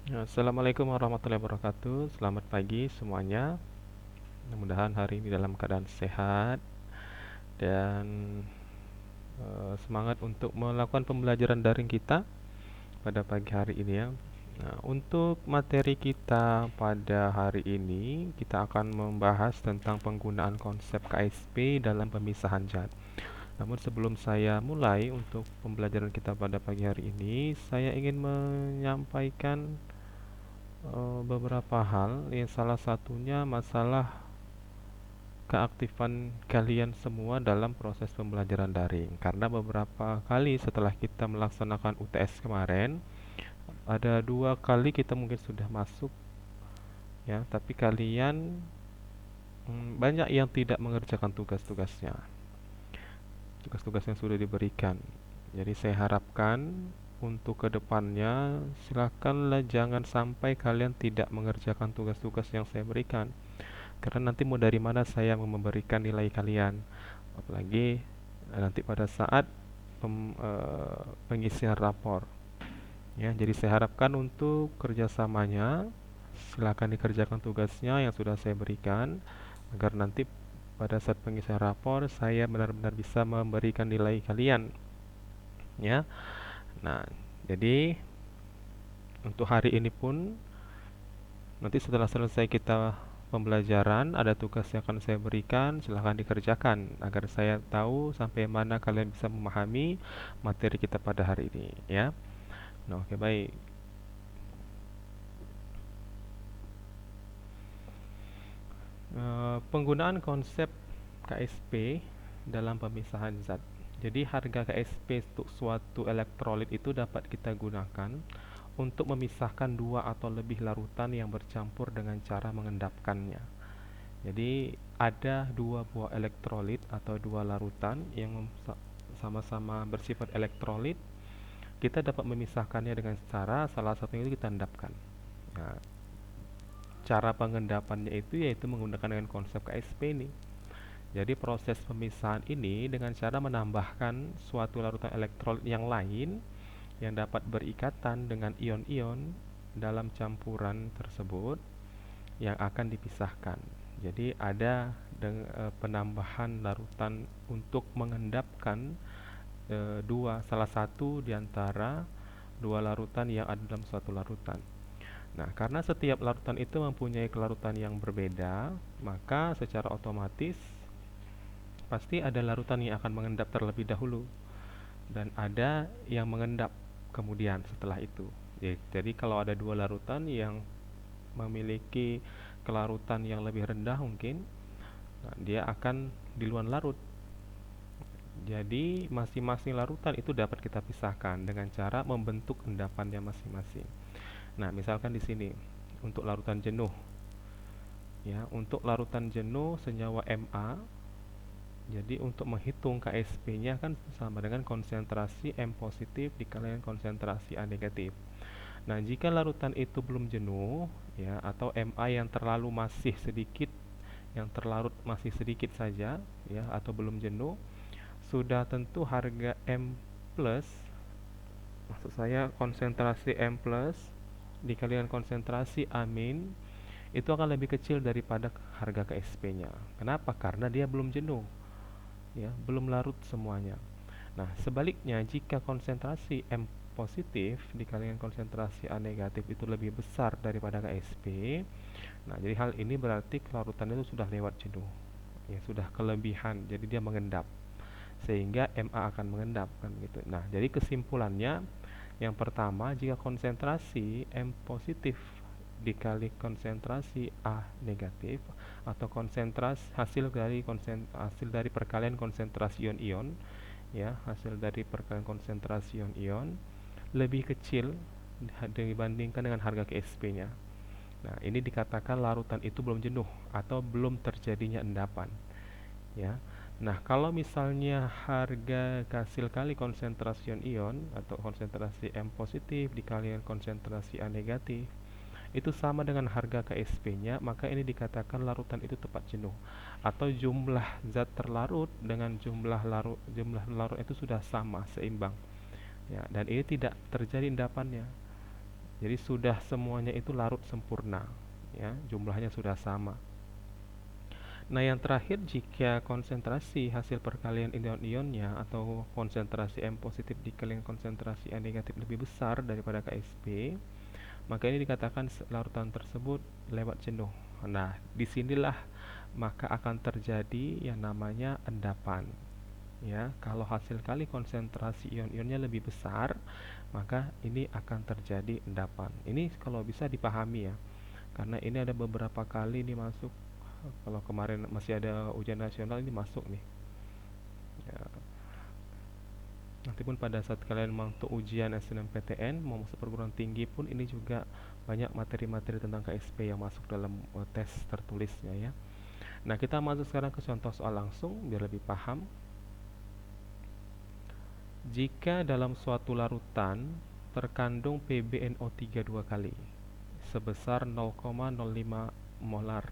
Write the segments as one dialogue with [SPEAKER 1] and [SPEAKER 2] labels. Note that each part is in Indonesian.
[SPEAKER 1] Assalamualaikum warahmatullahi wabarakatuh. Selamat pagi semuanya. Mudah-mudahan hari ini dalam keadaan sehat dan semangat untuk melakukan pembelajaran daring kita pada pagi hari ini ya. Nah, untuk materi kita pada hari ini, kita akan membahas tentang penggunaan konsep KSP dalam pemisahan zat. Namun sebelum saya mulai untuk pembelajaran kita pada pagi hari ini, saya ingin menyampaikan beberapa hal. Yang salah satunya masalah keaktifan kalian semua dalam proses pembelajaran daring. Karena beberapa kali setelah kita melaksanakan UTS kemarin, ada 2 kali kita mungkin sudah masuk ya, tapi kalian banyak yang tidak mengerjakan tugas-tugasnya, tugas-tugas yang sudah diberikan. Jadi saya harapkan untuk kedepannya silakanlah jangan sampai kalian tidak mengerjakan tugas-tugas yang saya berikan. Karena nanti mau dari mana saya memberikan nilai kalian, apalagi nanti pada saat pengisian rapor ya. Jadi saya harapkan untuk kerjasamanya silakan dikerjakan tugasnya yang sudah saya berikan, agar nanti pada saat pengisian rapor saya benar-benar bisa memberikan nilai kalian ya. Nah, jadi untuk hari ini pun nanti setelah selesai kita pembelajaran, ada tugas yang akan saya berikan, silahkan dikerjakan agar saya tahu sampai mana kalian bisa memahami materi kita pada hari ini ya. Nah, oke baik. Penggunaan konsep KSP dalam pemisahan zat. Jadi harga KSP untuk suatu elektrolit itu dapat kita gunakan untuk memisahkan 2 atau lebih larutan yang bercampur dengan cara mengendapkannya. Jadi ada 2 buah elektrolit atau 2 larutan yang sama-sama bersifat elektrolit. Kita dapat memisahkannya dengan cara salah satunya itu kita endapkan. Nah, cara pengendapannya itu yaitu menggunakan dengan konsep KSP ini. Jadi proses pemisahan ini dengan cara menambahkan suatu larutan elektrolit yang lain yang dapat berikatan dengan ion-ion dalam campuran tersebut yang akan dipisahkan. Jadi ada penambahan larutan untuk mengendapkan salah satu di antara 2 larutan yang ada dalam suatu larutan. Nah, karena setiap larutan itu mempunyai kelarutan yang berbeda, maka secara otomatis pasti ada larutan yang akan mengendap terlebih dahulu dan ada yang mengendap kemudian setelah itu. Jadi kalau ada 2 larutan yang memiliki kelarutan yang lebih rendah mungkin, nah, dia akan duluan larut. Jadi masing-masing larutan itu dapat kita pisahkan dengan cara membentuk endapannya masing-masing. Nah, misalkan di sini untuk larutan jenuh ya, untuk larutan jenuh senyawa Ma. Jadi untuk menghitung KSP-nya kan sama dengan konsentrasi M positif dikalikan konsentrasi A negatif. Nah, jika larutan itu belum jenuh ya, atau Ma yang terlalu masih sedikit, yang terlarut masih sedikit saja ya, atau belum jenuh, sudah tentu harga M plus, maksud saya konsentrasi M plus dikalikan konsentrasi A min, itu akan lebih kecil daripada harga KSP-nya. Kenapa? Karena dia belum jenuh ya, belum larut semuanya. Nah, sebaliknya jika konsentrasi M positif dikalikan konsentrasi A negatif itu lebih besar daripada KSP, nah jadi hal ini berarti kelarutan itu sudah lewat jenuh. Ya, sudah kelebihan, jadi dia mengendap. Sehingga Ma akan mengendap kan gitu. Nah, jadi kesimpulannya yang pertama, jika konsentrasi M positif dikali konsentrasi A negatif atau konsentrasi hasil dari perkalian konsentrasi ion-ion ya, hasil dari perkalian konsentrasi ion-ion lebih kecil dibandingkan dengan harga KSP-nya. Nah, ini dikatakan larutan itu belum jenuh atau belum terjadinya endapan ya. Nah, kalau misalnya harga hasil kali konsentrasi ion atau konsentrasi M positif dikalikan konsentrasi A negatif itu sama dengan harga KSP-nya, maka ini dikatakan larutan itu tepat jenuh atau jumlah zat terlarut dengan jumlah larut itu sudah sama, seimbang. Ya, dan ini tidak terjadi endapannya. Jadi sudah semuanya itu larut sempurna, ya, jumlahnya sudah sama. Nah, yang terakhir, jika konsentrasi hasil perkalian ion-ionnya atau konsentrasi M positif dikalikan konsentrasi A negatif lebih besar daripada Ksp, maka ini dikatakan larutan tersebut lewat jenuh. Nah, disinilah maka akan terjadi yang namanya endapan. Ya, kalau hasil kali konsentrasi ion-ionnya lebih besar, maka ini akan terjadi endapan. Ini kalau bisa dipahami ya, karena ini ada beberapa kali ini masuk. Kalau kemarin masih ada ujian nasional, ini masuk nih ya. Nanti pun pada saat kalian masuk ujian SNMPTN mau masuk perguruan tinggi pun, ini juga banyak materi-materi tentang KSP yang masuk dalam tes tertulisnya ya. Nah, kita masuk sekarang ke contoh soal langsung biar lebih paham. Jika dalam suatu larutan terkandung PbNO3 dua kali sebesar 0,05 molar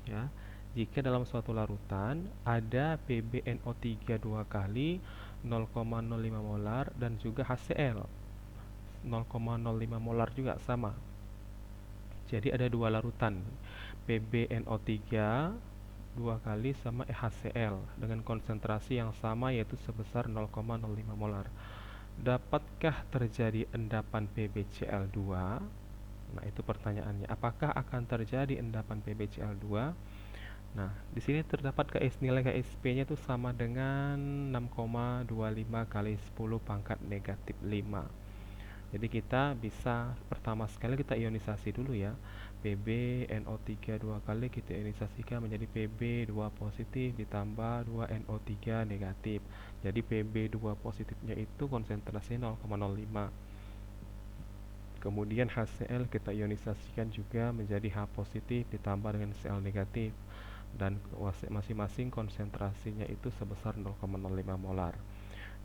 [SPEAKER 1] ya. Jika dalam suatu larutan ada PbNO3 dua kali 0,05 molar dan juga HCl 0,05 molar juga sama. Jadi ada dua larutan, PbNO3 dua kali sama HCl dengan konsentrasi yang sama yaitu sebesar 0,05 molar. Dapatkah terjadi endapan PbCl2? Nah, itu pertanyaannya. Apakah akan terjadi endapan PbCl2? Nah, di sini terdapat nilai KSP-nya itu sama dengan 6,25 kali 10 pangkat negatif 5. Jadi kita bisa pertama sekali kita ionisasi dulu ya. PbNO3 dua kali kita ionisasikan menjadi Pb2 positif ditambah 2NO3 negatif. Jadi Pb2 positifnya itu konsentrasinya 0,05. Kemudian HCl kita ionisasikan juga menjadi H positif ditambah dengan Cl negatif, dan masing-masing konsentrasinya itu sebesar 0,05 molar.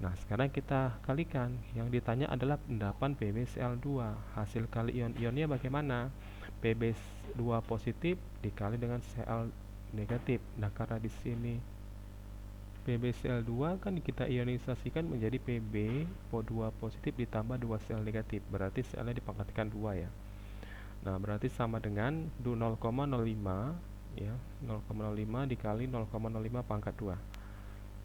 [SPEAKER 1] Nah, sekarang kita kalikan. Yang ditanya adalah endapan PbCl2. Hasil kali ion-ionnya bagaimana? Pb2 positif dikali dengan Cl negatif. Nah, karena di sini PbCl2 kan kita ionisasikan menjadi Pb2 positif ditambah 2 Cl negatif. Berarti Cl-nya dipangkatkan 2 ya. Nah, berarti sama dengan 0,05 ya, 0,05 dikali 0,05 pangkat 2.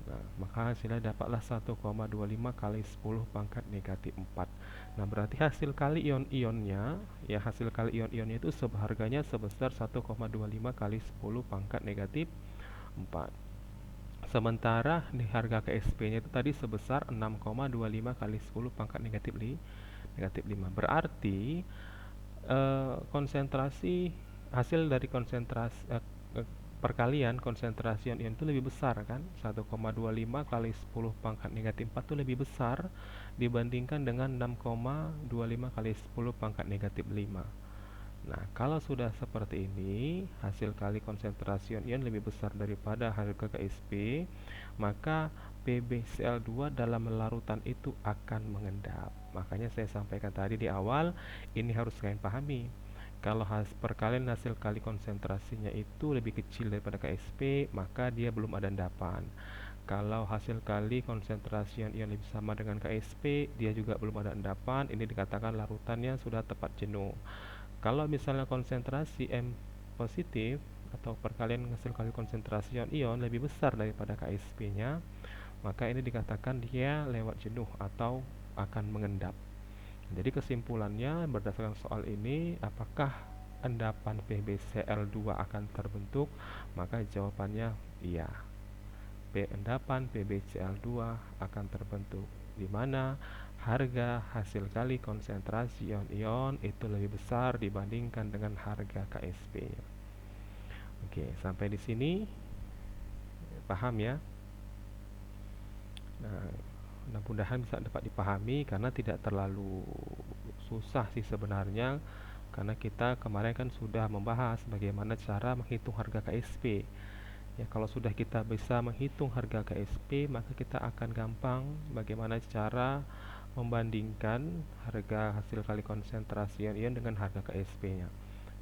[SPEAKER 1] Nah, maka hasilnya dapatlah 1,25 kali 10 pangkat negatif 4. Nah, berarti hasil kali ion-ionnya ya, hasil kali ion-ionnya itu harganya sebesar 1,25 kali 10 pangkat negatif 4. Sementara di harga KSP-nya itu tadi sebesar 6,25 kali 10 pangkat negatif 5. Berarti konsentrasi hasil dari perkalian konsentrasi ion itu lebih besar kan, 1,25 kali 10 pangkat negatif 4 itu lebih besar dibandingkan dengan 6,25 kali 10 pangkat negatif 5. Nah, kalau sudah seperti ini, hasil kali konsentrasi ion lebih besar daripada harga KSP, maka PbCl2 dalam larutan itu akan mengendap. Makanya saya sampaikan tadi di awal, ini harus kalian pahami. Kalau perkalian hasil kali konsentrasinya itu lebih kecil daripada KSP, maka dia belum ada endapan. Kalau hasil kali konsentrasi ion lebih sama dengan KSP, dia juga belum ada endapan. Ini dikatakan larutannya sudah tepat jenuh. Kalau misalnya konsentrasi M positif atau perkalian hasil kali konsentrasi ion lebih besar daripada KSP-nya, maka ini dikatakan dia lewat jenuh atau akan mengendap. Jadi kesimpulannya berdasarkan soal ini, apakah endapan PbCl2 akan terbentuk? Maka jawabannya iya. Endapan PbCl2 akan terbentuk, di mana harga hasil kali konsentrasi ion-ion itu lebih besar dibandingkan dengan harga KSP-nya. Oke, sampai di sini paham ya? Nah, mudah-mudahan bisa dapat dipahami karena tidak terlalu susah sih sebenarnya, karena kita kemarin kan sudah membahas bagaimana cara menghitung harga KSP. Ya, kalau sudah kita bisa menghitung harga KSP, maka kita akan gampang bagaimana cara membandingkan harga hasil kali konsentrasi ion dengan harga KSP-nya.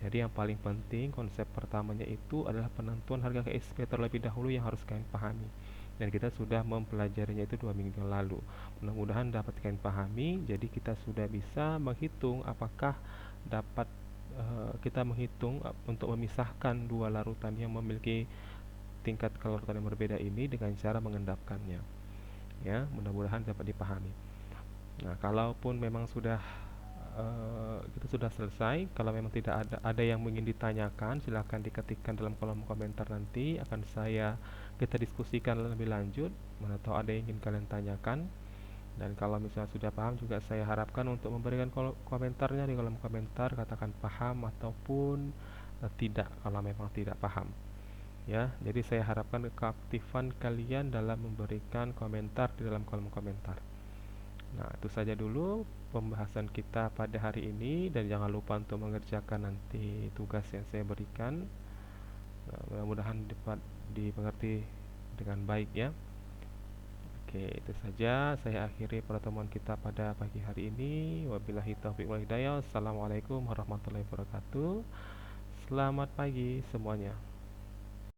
[SPEAKER 1] Jadi yang paling penting konsep pertamanya itu adalah penentuan harga KSP terlebih dahulu yang harus kalian pahami. dan kita sudah mempelajarinya itu 2 minggu yang lalu. Mudah-mudahan dapat kalian pahami. Jadi kita sudah bisa menghitung apakah dapat kita menghitung untuk memisahkan dua larutan yang memiliki tingkat kelarutan yang berbeda ini dengan cara mengendapkannya. Ya, mudah-mudahan dapat dipahami. Nah, kalaupun memang sudah kita sudah selesai, kalau memang tidak ada yang ingin ditanyakan, silahkan diketikkan dalam kolom komentar, nanti akan kita diskusikan lebih lanjut. Mana tahu ada yang ingin kalian tanyakan. Dan kalau misalnya sudah paham juga, saya harapkan untuk memberikan komentarnya di kolom komentar, katakan paham ataupun tidak kalau memang tidak paham. Ya, jadi saya harapkan keaktifan kalian dalam memberikan komentar di dalam kolom komentar. Nah, itu saja dulu pembahasan kita pada hari ini, dan jangan lupa untuk mengerjakan nanti tugas yang saya berikan. Nah, mudah-mudahan dapat dimengerti dengan baik ya. Oke, itu saja saya akhiri pertemuan kita pada pagi hari ini. Wabillahi taufiq wal hidayah. Assalamualaikum warahmatullahi wabarakatuh. Selamat pagi semuanya.